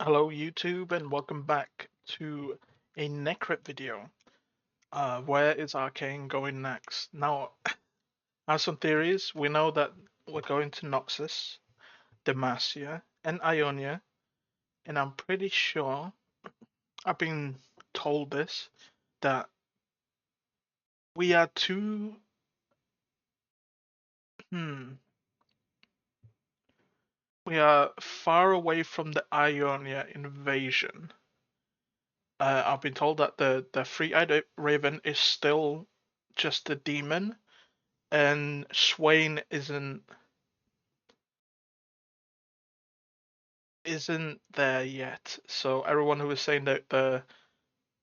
Hello YouTube and welcome back to a Necrit video. Where is Arcane going next? Now, I have some theories. We know that we're going to Noxus, Demacia, and Ionia, and I'm pretty sure I've been told this that we are too hmm we are far away from the Ionia invasion. I've been told that the three-eyed raven is still just a demon and Swain isn't there yet. So everyone who was saying that the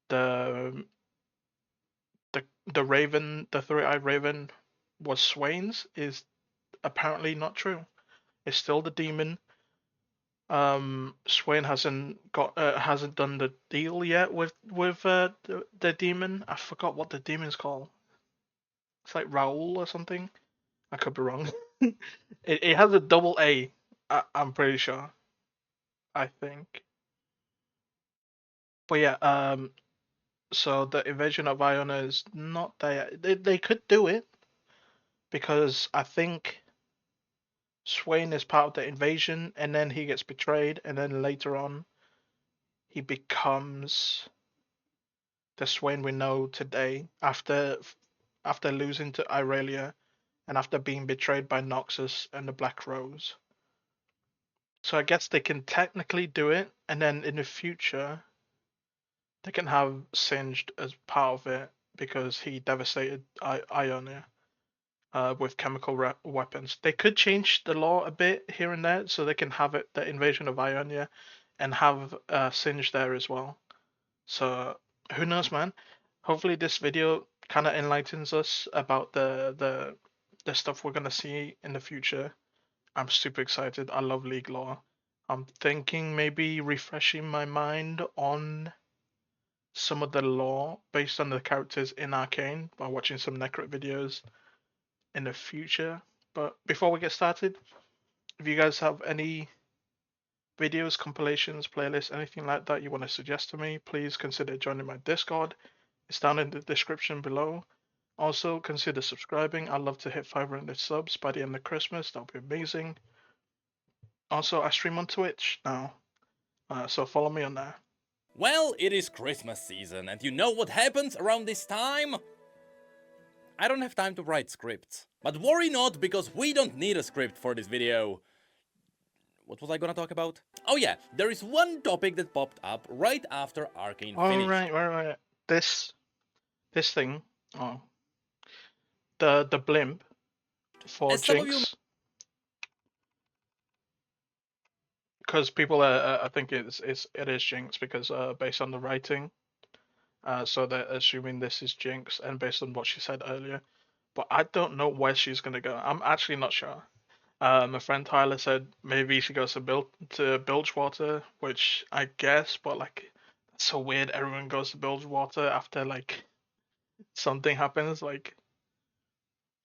the Raven, the three-eyed Raven, was Swain's is apparently not true. It's still the demon. Swain hasn't done the deal yet with the demon. I forgot what the demon's called. It's like Raoul or something. I could be wrong. It has a double A. I'm pretty sure. I think. But yeah, so the invasion of Iona is not there. They could do it because I think Swain is part of the invasion, and then he gets betrayed, and then later on he becomes the Swain we know today after losing to Irelia and after being betrayed by Noxus and the Black Rose. So I guess they can technically do it, and then in the future they can have Singed as part of it because he devastated Ionia. With chemical weapons. They could change the law a bit here and there so they can have it the invasion of Ionia and have Singe there as well. So who knows, man? Hopefully this video kind of enlightens us about the stuff we're gonna see in the future. I'm super excited. I love League lore. I'm thinking maybe refreshing my mind on some of the lore based on the characters in Arcane by watching some Necrit videos in the future. But before we get started, if you guys have any videos, compilations, playlists, anything like that you want to suggest to me, please consider joining my Discord. It's down in the description below. Also, consider subscribing. I'd love to hit 500 subs by the end of Christmas. That would be amazing. Also, I stream on Twitch now, so follow me on there. Well, it is Christmas season, and you know what happens around this time? I don't have time to write scripts. But worry not, because we don't need a script for this video. What was I gonna talk about? Oh yeah, there is one topic that popped up right after Arcane finished. Right. This thing, oh, the blimp for As some of you Jinx. Because people I think it is Jinx because based on the writing, so they're assuming this is Jinx, and based on what she said earlier, but I don't know where she's gonna go. I'm actually not sure. My friend Tyler said maybe she goes to Bilgewater, which I guess, but like that's so weird. Everyone goes to Bilgewater after like something happens, like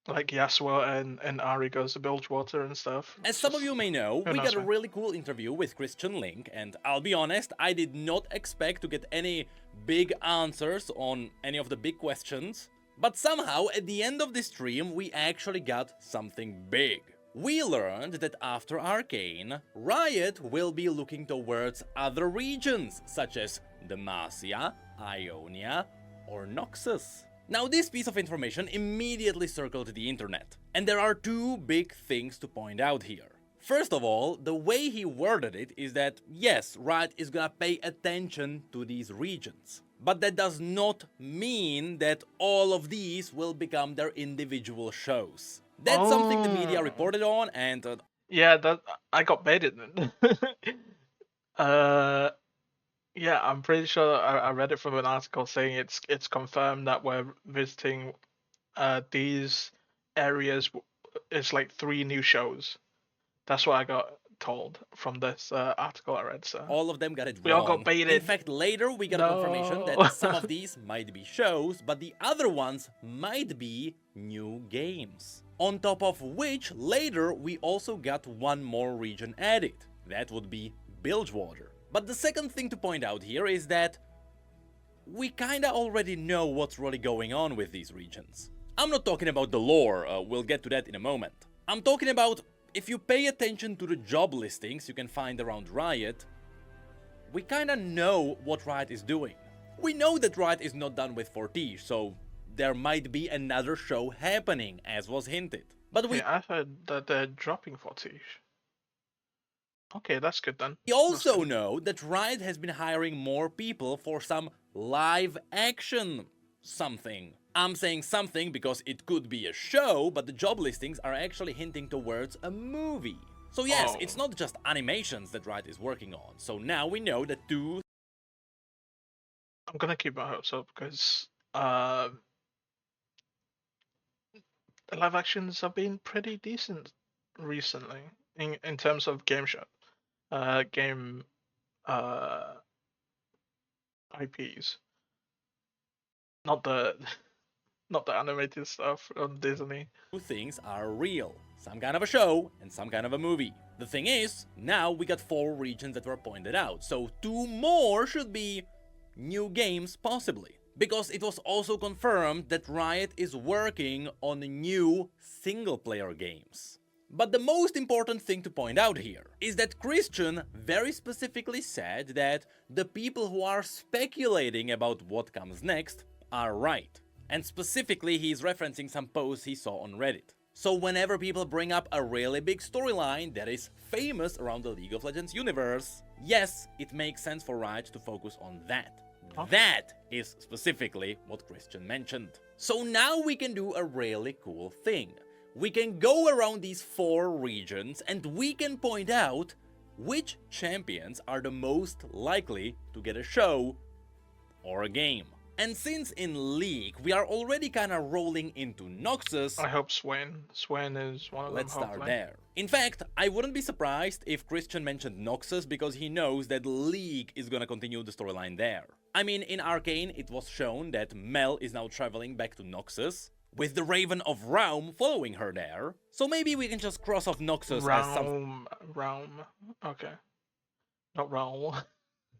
Yasuo and Ari goes to Bilgewater and stuff. As some of you may know, Who we knows, got a man? really cool interview with Christian Link, and I'll be honest, I did not expect to get any big answers on any of the big questions. But somehow, at the end of this stream, we actually got something big. We learned that after Arcane, Riot will be looking towards other regions, such as Demacia, Ionia, or Noxus. Now, this piece of information immediately circled the internet, and there are two big things to point out here. First of all, the way he worded it is that yes, Riot is gonna pay attention to these regions. But that does not mean that all of these will become their individual shows. That's something the media reported on, and yeah, that I got baited then. uh, yeah, I'm pretty sure I read it from an article saying it's confirmed that we're visiting these areas. It's like 3 new shows. That's what I got told from this article I read. So all of them got it we all wrong. got baited. In fact, later we got a confirmation that some of these might be shows, but the other ones might be new games. On top of which, later we also got one more region added. That would be Bilgewater. But the second thing to point out here is that we kinda already know what's really going on with these regions. I'm not talking about the lore, we'll get to that in a moment. I'm talking about, if you pay attention to the job listings you can find around Riot, we kinda know what Riot is doing. We know that Riot is not done with Fortige, so there might be another show happening, as was hinted. But we I heard that they're dropping Fortige. Okay, that's good then. We also know that Riot has been hiring more people for some live action something. I'm saying something because it could be a show, but the job listings are actually hinting towards a movie. So yes, it's not just animations that Riot is working on. So now we know that I'm gonna keep my hopes up because the live actions have been pretty decent recently in terms of game IPs. Not the animated stuff on Disney. Two things are real. Some kind of a show and some kind of a movie. The thing is, now we got 4 regions that were pointed out, so 2 more should be new games possibly. Because it was also confirmed that Riot is working on new single-player games. But the most important thing to point out here is that Christian very specifically said that the people who are speculating about what comes next are right. And specifically he's referencing some posts he saw on Reddit. So whenever people bring up a really big storyline that is famous around the League of Legends universe, yes, it makes sense for Riot to focus on that. That is specifically what Christian mentioned. So now we can do a really cool thing. We can go around these 4 regions and we can point out which champions are the most likely to get a show or a game. And since in League we are already kinda rolling into Noxus, I hope Swain is one of them. Let's start there. In fact, I wouldn't be surprised if Christian mentioned Noxus because he knows that League is gonna continue the storyline there. I mean, in Arcane it was shown that Mel is now traveling back to Noxus, with the Raven of Raum following her there. So maybe we can just cross off Noxus as some... Raum. Okay. Not Raum.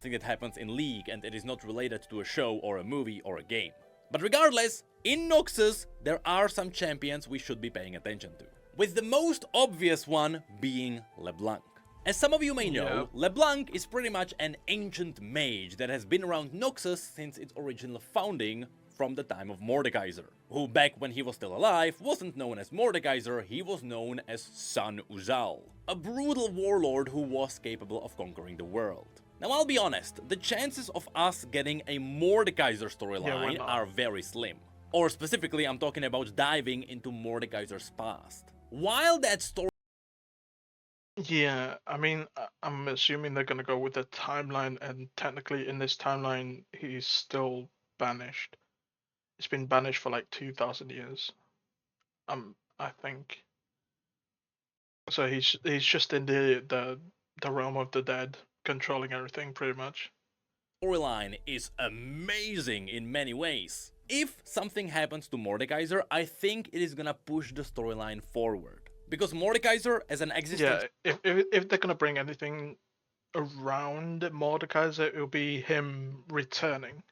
That happens in League and it is not related to a show or a movie or a game. But regardless, in Noxus there are some champions we should be paying attention to, with the most obvious one being LeBlanc. As some of you may know, LeBlanc is pretty much an ancient mage that has been around Noxus since its original founding from the time of Mordekaiser, who back when he was still alive wasn't known as Mordekaiser, he was known as Sun Uzal, a brutal warlord who was capable of conquering the world. Now I'll be honest, the chances of us getting a Mordekaiser storyline are very slim. Or specifically, I'm talking about diving into Mordekaiser's past. While that story... Yeah, I mean, I'm assuming they're gonna go with the timeline, and technically in this timeline, he's still banished. It's been banished for like 2,000 years. I think. So he's just in the realm of the dead, controlling everything pretty much. Storyline is amazing in many ways. If something happens to Mordekaiser, I think it is gonna push the storyline forward. Because Mordekaiser as an existence... Yeah, if they're gonna bring anything around Mordekaiser, it'll be him returning.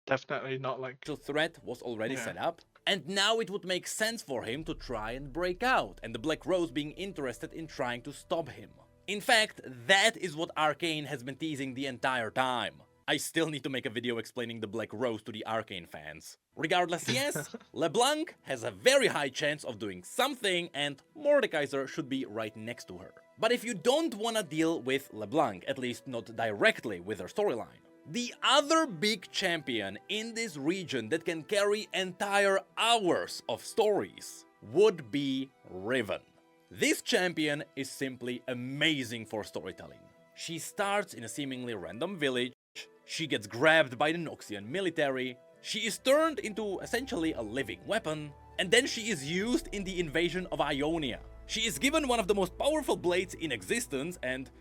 Definitely not like... The threat was already set up, and now it would make sense for him to try and break out, and the Black Rose being interested in trying to stop him. In fact, that is what Arcane has been teasing the entire time. I still need to make a video explaining the Black Rose to the Arcane fans. Regardless, yes, LeBlanc has a very high chance of doing something, and Mordekaiser should be right next to her. But if you don't wanna deal with LeBlanc, at least not directly with her storyline, the other big champion in this region that can carry entire hours of stories would be Riven. This champion is simply amazing for storytelling. She starts in a seemingly random village, she gets grabbed by the Noxian military, she is turned into essentially a living weapon, and then she is used in the invasion of Ionia. She is given one of the most powerful blades in existence, and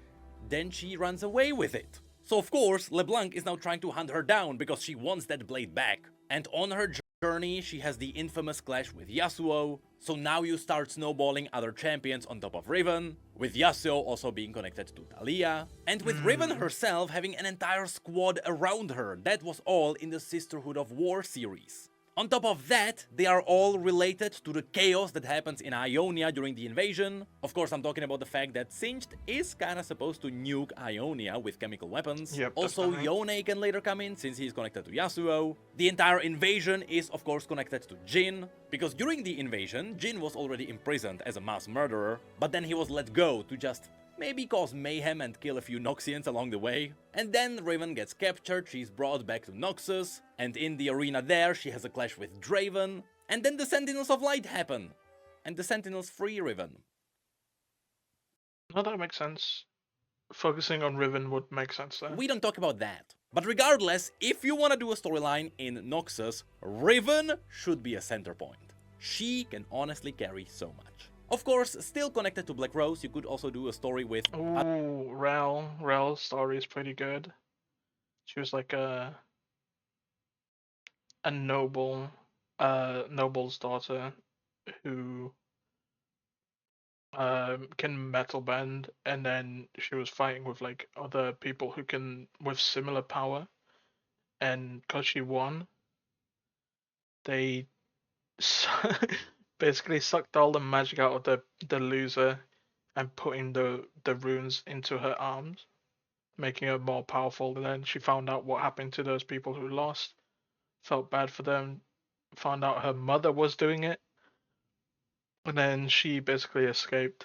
then she runs away with it. So of course, LeBlanc is now trying to hunt her down because she wants that blade back. And on her journey, she has the infamous clash with Yasuo, so now you start snowballing other champions on top of Riven, with Yasuo also being connected to Talia, and with Riven herself having an entire squad around her. That was all in the Sisterhood of War series. On top of that, they are all related to the chaos that happens in Ionia during the invasion. Of course, I'm talking about the fact that Singed is kinda supposed to nuke Ionia with chemical weapons. Yep, also, definitely. Yone can later come in since he's connected to Yasuo. The entire invasion is of course connected to Jin, because during the invasion, Jin was already imprisoned as a mass murderer, but then he was let go to just maybe cause mayhem and kill a few Noxians along the way. And then Riven gets captured, she's brought back to Noxus, and in the arena there she has a clash with Draven, and then the Sentinels of Light happen, and the Sentinels free Riven. No, that makes sense. Focusing on Riven would make sense there. We don't talk about that. But regardless, if you wanna do a storyline in Noxus, Riven should be a center point. She can honestly carry so much. Of course, still connected to Black Rose, you could also do a story with... Ooh, Rel. Rel's story is pretty good. She was like a noble, noble's daughter who can metal bend, and then she was fighting with like other people who can with similar power, and because she won, they basically sucked all the magic out of the loser and putting the runes into her arms, making her more powerful. And then she found out what happened to those people who lost, felt bad for them, found out her mother was doing it, and then she basically escaped.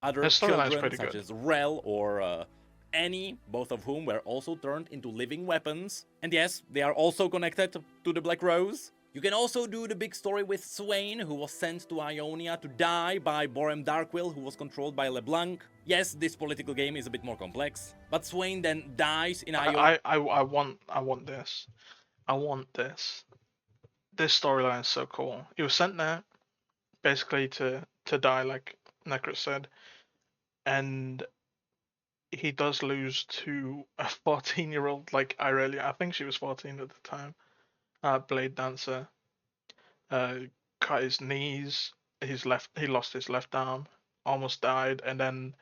other Her storyline's children, pretty such good. as Rel or Annie, both of whom were also turned into living weapons. And yes, they are also connected to the Black Rose. You can also do the big story with Swain, who was sent to Ionia to die by Borem Darkwill, who was controlled by LeBlanc. Yes, this political game is a bit more complex, but Swain then dies in Ionia. I want this. I want this. This storyline is so cool. He was sent there basically to die, like Necrit said, and he does lose to a 14-year-old, like Irelia. I think she was 14 at the time. Blade dancer. Cut his knees. He lost his left arm. Almost died, and then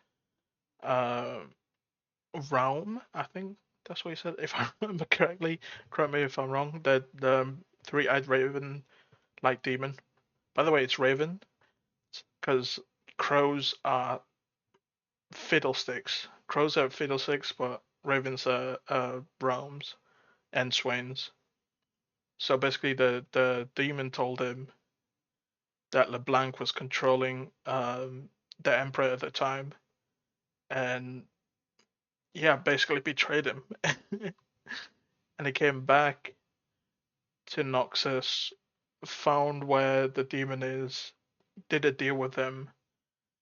uh, Realm. I think that's what he said. If I remember correctly, correct me if I'm wrong. The three-eyed raven, like demon. By the way, it's Raven, because crows are fiddlesticks. Crows are fiddlesticks, but ravens are realms and swains. So basically, the demon told him that LeBlanc was controlling the emperor at the time, and yeah, basically betrayed him. And he came back to Noxus, found where the demon is, did a deal with him,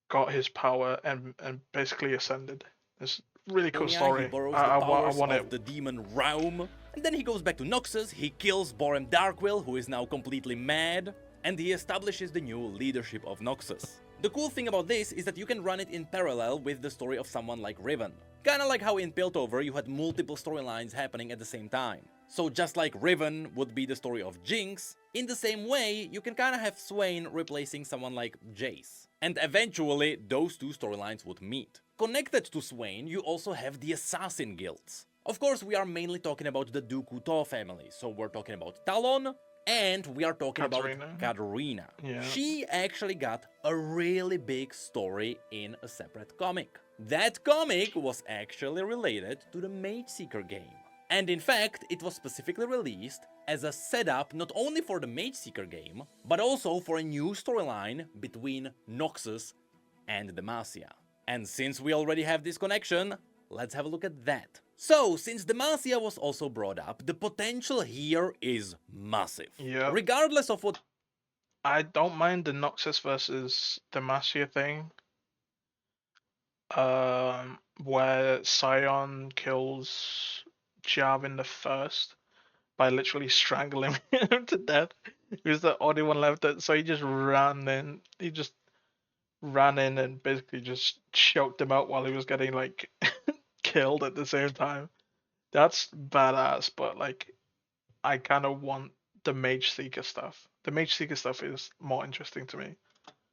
got his power, and basically ascended. It's a really cool He story. borrows I, the I, I powers want of it. the demon Raum, and then he goes back to Noxus, he kills Borem Darkwill, who is now completely mad, and he establishes the new leadership of Noxus. The cool thing about this is that you can run it in parallel with the story of someone like Riven. Kinda like how in Piltover you had multiple storylines happening at the same time. So just like Riven would be the story of Jinx, in the same way you can kinda have Swain replacing someone like Jace. And eventually those two storylines would meet. Connected to Swain, you also have the Assassin Guilds. Of course, we are mainly talking about the Dukuto family, so we're talking about Talon, and we are talking Katarina. about Katarina. Yeah. She actually got a really big story in a separate comic. That comic was actually related to the Mage Seeker game. And in fact, it was specifically released as a setup not only for the Mage Seeker game, but also for a new storyline between Noxus and Demacia. And since we already have this connection, let's have a look at that. So, since Demacia was also brought up, the potential here is massive. Yep. Regardless of what... I don't mind the Noxus versus Demacia thing. Where Scion kills Jarvan the first by literally strangling him to death. He was the only one left, so he just ran in. He just ran in and basically just choked him out while he was getting like killed at the same time. That's badass, but like I kind of want the Mage Seeker stuff. The Mage Seeker stuff is more interesting to me.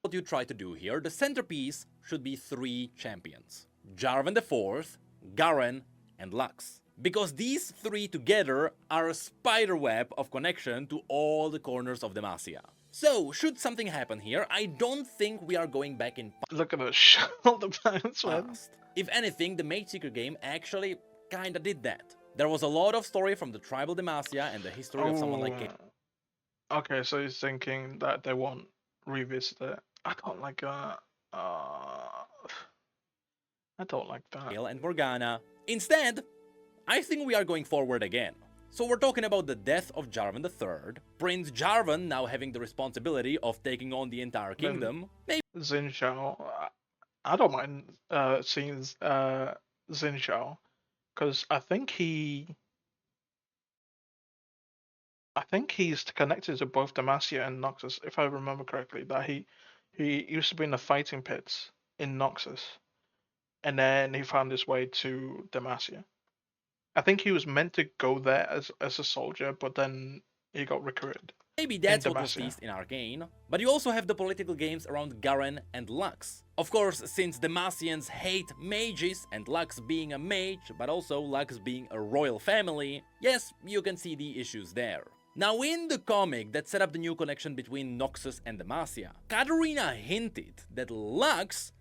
What you try to do here, the centerpiece should be 3 champions. Jarvan IV, Garen, and Lux. Because these 3 together are a spiderweb of connection to all the corners of Demacia. So, should something happen here, I don't think we are going back in Look at the shoulder pads, man. past. If anything, the Mage Seeker game actually kinda did that. There was a lot of story from the tribal Demacia and the history of someone like Kayn. Okay, so he's thinking that they won't revisit it. I don't like that. I don't like that. And Morgana. Instead, I think we are going forward again. So we're talking about the death of Jarvan III, Prince Jarvan now having the responsibility of taking on the entire kingdom. Maybe Xin Zhao, I don't mind seeing Xin Zhao, because I think he's connected to both Demacia and Noxus, if I remember correctly. That he used to be in the fighting pits in Noxus, and then he found his way to Demacia. I think he was meant to go there as a soldier, but then he got recruited. Maybe that's what was Demacia. teased in Arcane. But you also have the political games around Garen and Lux. Of course, since Demacians hate mages, and Lux being a mage, but also Lux being a royal family, yes, you can see the issues there. Now in the comic that set up the new connection between Noxus and Demacia, Katarina hinted that Lux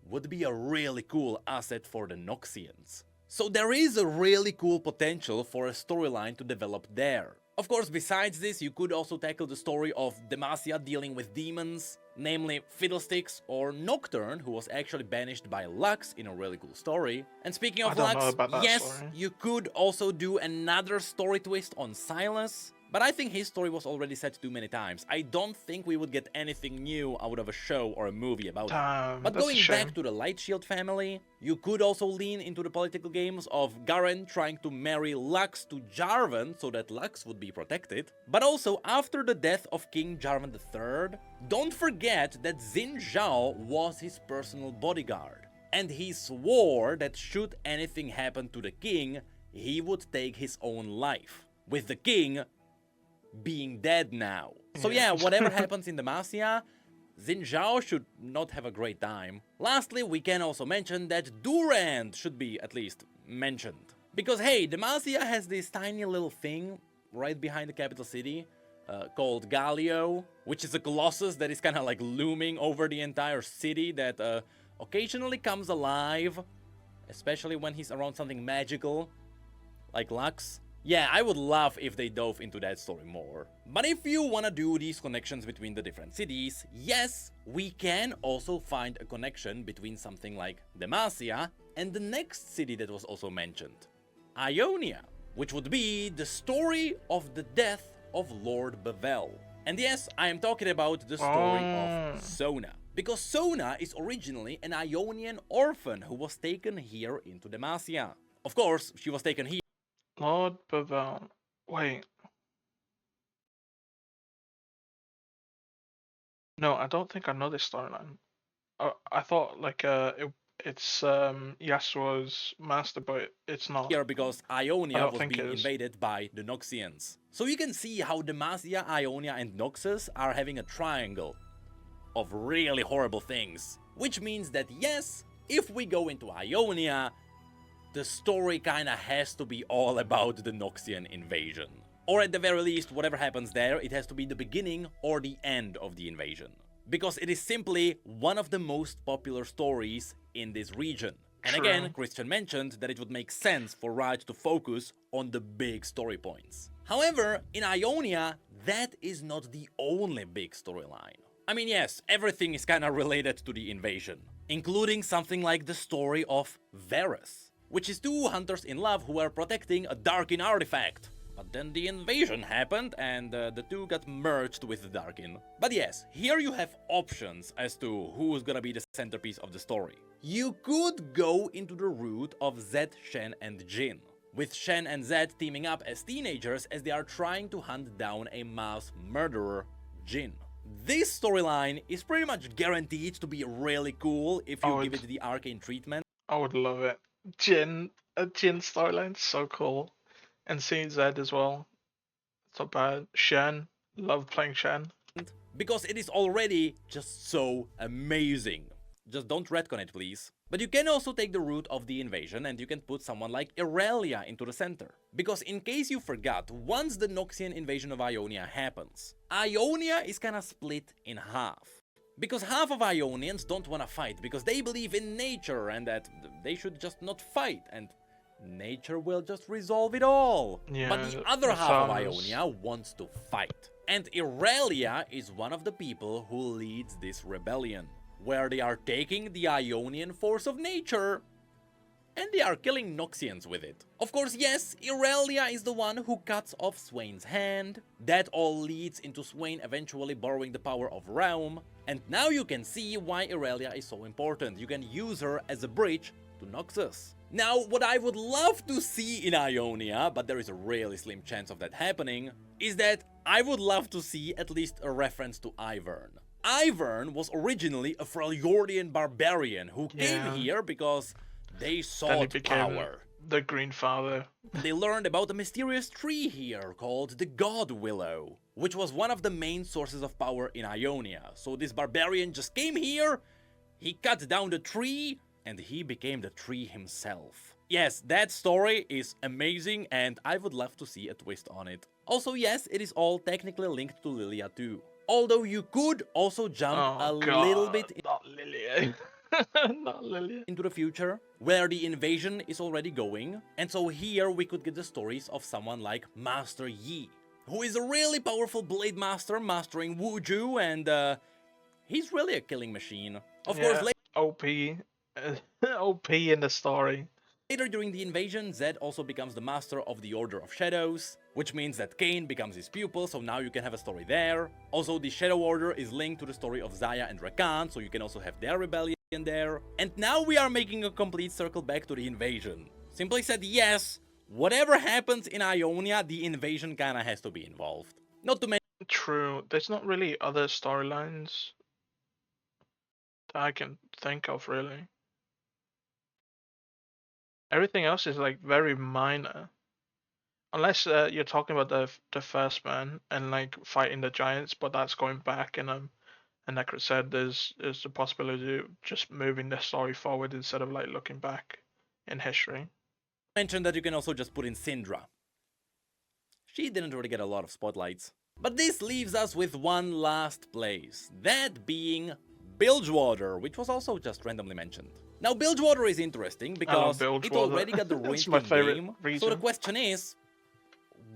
would be a really cool asset for the Noxians. So there is a really cool potential for a storyline to develop there. Of course, besides this, you could also tackle the story of Demacia dealing with demons, namely Fiddlesticks or Nocturne, who was actually banished by Lux in a really cool story. And speaking of Lux, yes, story. You could also do another story twist on Silas. But I think his story was already set too many times. I don't think we would get anything new out of a show or a movie about it. But going back to the Lightshield family, you could also lean into the political games of Garen trying to marry Lux to Jarvan so that Lux would be protected. But also, after the death of King Jarvan III, don't forget that Xin Zhao was his personal bodyguard. And he swore that should anything happen to the king, he would take his own life. With the king being dead now. So yeah, whatever happens in Demacia, Xin Zhao should not have a great time. Lastly, we can also mention that Durand should be at least mentioned. Because hey, Demacia has this tiny little thing right behind the capital city called Galio, which is a colossus that is kind of like looming over the entire city that occasionally comes alive, especially when he's around something magical, like Lux. Yeah, I would love if they dove into that story more. But if you wanna do these connections between the different cities, yes, we can also find a connection between something like Demacia and the next city that was also mentioned, Ionia, which would be the story of the death of Lord Bevel. And yes, I am talking about the story of Sona. Because Sona is originally an Ionian orphan who was taken here into Demacia. Of course, she was taken here Lord Bevel. Wait. No, I don't think I know this storyline. I thought like it's Yasuo's master, but it's not. here because Ionia was think being it is. invaded by the Noxians. So you can see how Demacia, Ionia and Noxus are having a triangle of really horrible things. Which means that yes, if we go into Ionia, the story kinda has to be all about the Noxian invasion. Or at the very least, whatever happens there, it has to be the beginning or the end of the invasion. Because it is simply one of the most popular stories in this region. And again, Christian mentioned that it would make sense for Riot to focus on the big story points. However, in Ionia, that is not the only big storyline. I mean, yes, everything is kinda related to the invasion, including something like the story of Varus, which is 2 hunters in love who are protecting a Darkin artifact. But then the invasion happened and the two got merged with the Darkin. But yes, here you have options as to who's gonna be the centerpiece of the story. You could go into the route of Zed, Shen and Jin, with Shen and Zed teaming up as teenagers as they are trying to hunt down a mass murderer, Jin. This storyline is pretty much guaranteed to be really cool if you give it the Arcane treatment. I would love it. Jin storyline, so cool. And seeing Zed as well. so bad. Shen, love playing Shen. Because it is already just so amazing. Just don't retcon it, please. But you can also take the route of the invasion and you can put someone like Irelia into the center. Because in case you forgot, once the Noxian invasion of Ionia happens, Ionia is kinda split in half. Because half of Ionians don't wanna fight because they believe in nature and that they should just not fight and nature will just resolve it all. Yeah, but the other it half of sounds- Ionia wants to fight. And Irelia is one of the people who leads this rebellion, where they are taking the Ionian force of nature and they are killing Noxians with it. Of course, yes, Irelia is the one who cuts off Swain's hand. That all leads into Swain eventually borrowing the power of Realm. And now you can see why Irelia is so important. You can use her as a bridge to Noxus. Now, what I would love to see in Ionia, but there is a really slim chance of that happening, is that I would love to see at least a reference to Ivern. Ivern was originally a Freljordian barbarian who came here because they Then he sought became power. the Green Father. They learned about a mysterious tree here called the God Willow, which was one of the main sources of power in Ionia. So this barbarian just came here, he cut down the tree, and he became the tree himself. Yes, that story is amazing and I would love to see a twist on it. Also, yes, it is all technically linked to Lilia too. Although you could also jump a little bit Not Lilia. Not Lilia. into the future, where the invasion is already going, and so here we could get the stories of someone like Master Yi, who is a really powerful blade master mastering Wuju, and he's really a killing machine. Of course, OP. OP in the story. later during the invasion, Zed also becomes the master of the Order of Shadows, which means that Kain becomes his pupil, so now you can have a story there. Also, the Shadow Order is linked to the story of Zaya and Rakan, so you can also have their rebellion there. And now we are making a complete circle back to the invasion. Simply said, yes, whatever happens in Ionia, the invasion kinda has to be involved. Not to mention True. There's not really other storylines that I can think of, really. Everything else is like very minor. Unless you're talking about the first man and like fighting the giants, but that's going back and Necrit said there's the possibility of just moving the story forward instead of like looking back in history. mention that you can also just put in Syndra. She didn't really get a lot of spotlights. But this leaves us with one last place, that being Bilgewater, which was also just randomly mentioned. Now, Bilgewater is interesting because it already got the It's Ruined my King favorite game, region. so the question is,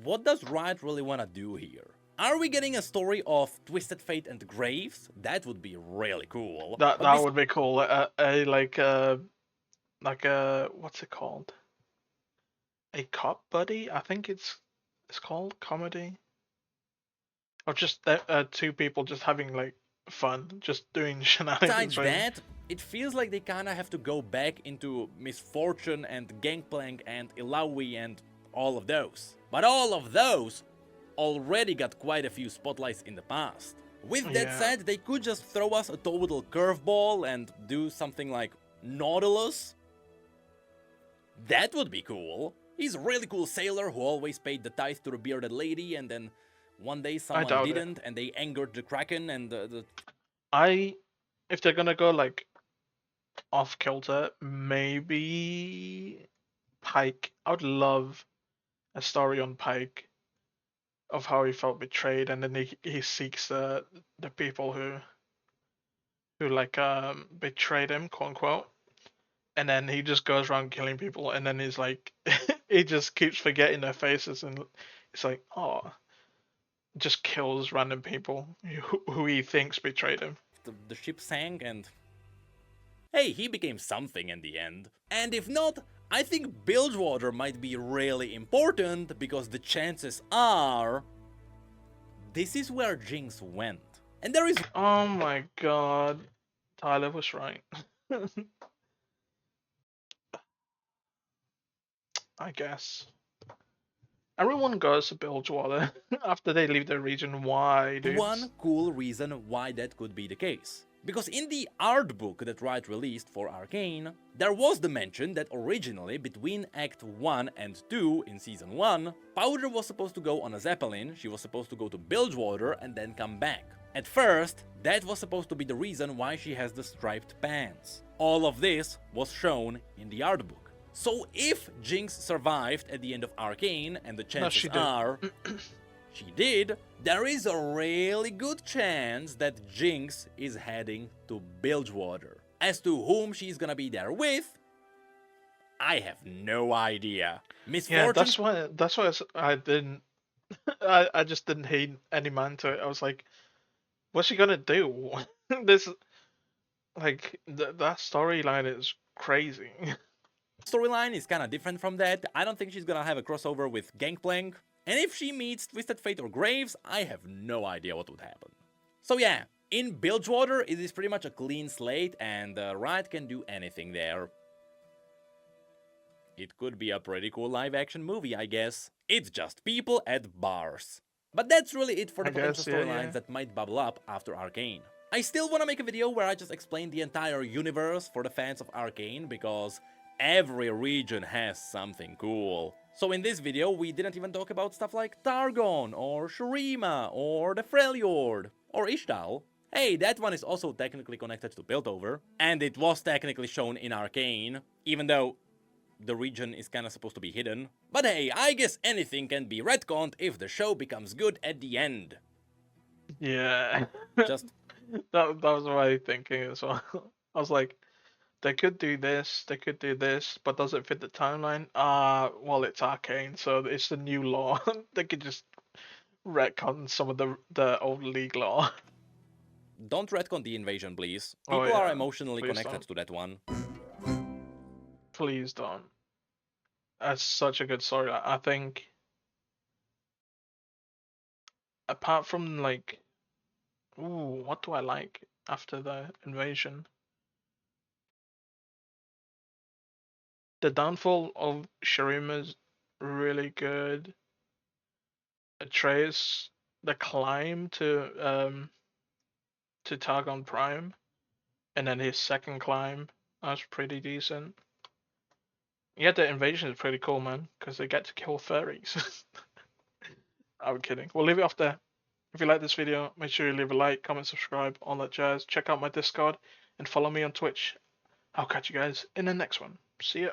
what does Riot really want to do here? Are we getting a story of Twisted Fate and Graves? That would be really cool. That But would be cool. Like a what's it called? A cop buddy? I think it's called comedy. Or just two people just having like fun, just doing besides shenanigans. Really. that, it feels like they kinda have to go back into Misfortune and Gangplank and Ilawi and all of those. But all of those already got quite a few spotlights in the past. With that Yeah. said, they could just throw us a total curveball and do something like Nautilus. That would be cool. He's a really cool sailor who always paid the tithe to the bearded lady, and then one day someone doubt it. didn't, and they angered the Kraken, and If they're gonna go like off kilter, maybe Pike. I would love a story on Pike of how he felt betrayed, and then he seeks the people who like betrayed him, quote unquote, and then he just goes around killing people, and then he's like he just keeps forgetting their faces, and it's like, oh, just kills random people who he thinks betrayed him. the ship sank, and hey, he became something in the end. And if not, I think Bilgewater might be really important because the chances are this is where Jinx went. And there is Oh my god, Tyler was right. I guess. Everyone goes to Bilgewater after they leave their region. Why, dudes? one cool reason why that could be the case. Because in the art book that Riot released for Arcane, there was the mention that originally between Act 1 and 2 in Season 1, Powder was supposed to go on a Zeppelin, she was supposed to go to Bilgewater and then come back. At first, that was supposed to be the reason why she has the striped pants. All of this was shown in the art book. So if Jinx survived at the end of Arcane, and the chances are she did, there is a really good chance that Jinx is heading to Bilgewater. As to whom she's gonna be there with, I have no idea. Miss Yeah, Fortune. that's why I didn't. I just didn't hate any man to it. I was like, what's she gonna do? This that storyline is crazy. Storyline is kinda different from that. I don't think she's gonna have a crossover with Gangplank. And if she meets Twisted Fate or Graves, I have no idea what would happen. So yeah, in Bilgewater it is pretty much a clean slate and Riot can do anything there. It could be a pretty cool live action movie, I guess. It's just people at bars. But that's really it for the potential storylines that might bubble up after Arcane. I still want to make a video where I just explain the entire universe for the fans of Arcane, because every region has something cool. So in this video we didn't even talk about stuff like Targon, or Shurima, or the Freljord, or Ishtal. Hey, that one is also technically connected to Piltover, and it was technically shown in Arcane, even though the region is kinda supposed to be hidden. But hey, I guess anything can be retconned if the show becomes good at the end. Yeah. Just that was my thinking as well. I was like, they could do this, but does it fit the timeline? Well, it's Arcane, so it's the new law. They could just retcon some of the old league law. don't retcon the invasion, please. Oh, People are yeah. emotionally Please connected don't. to that one. Please don't. That's such a good story. I think, apart from like, ooh, what do I like after the invasion? The downfall of Shurima's really good. Atreus, the climb to Targon Prime, and then his second climb, that's pretty decent. Yeah, the invasion is pretty cool, man, because they get to kill furries. I'm kidding. We'll leave it off there. If you like this video, make sure you leave a like, comment, subscribe, all that jazz. Check out my Discord and follow me on Twitch. I'll catch you guys in the next one. See ya.